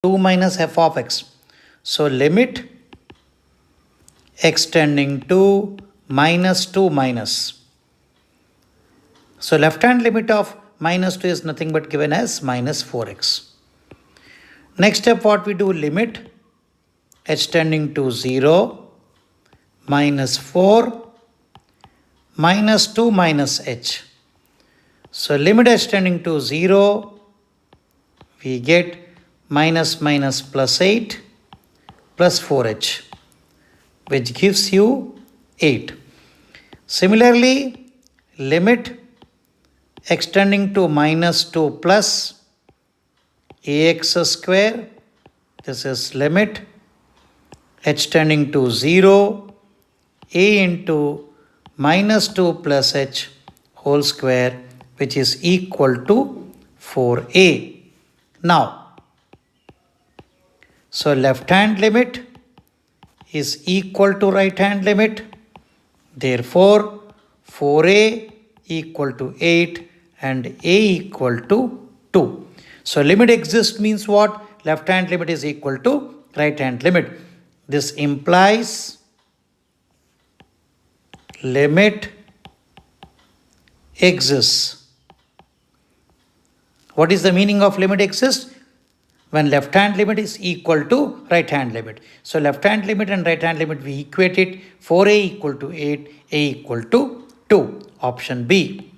2 minus f of x. So limit extending to minus 2 minus. So left hand limit of minus 2 is nothing but given as minus 4x. Next step, what we do, limit h tending to 0 minus 4 minus 2 minus h. So limit h tending to 0, we get minus minus plus 8 plus 4h, which gives you 8. Similarly, limit extending to minus 2 plus ax square, this is limit h tending to 0, a into minus 2 plus h whole square, which is equal to 4a. Now, so left hand limit is equal to right hand limit. Therefore, 4a equal to 8 and a equal to 2. So limit exists means what? Left hand limit is equal to right hand limit. This implies limit exists. What is the meaning of limit exists? When left hand limit is equal to right hand limit. So left hand limit and right hand limit, we equate it. 4a equal to 8, a equal to 2. Option B.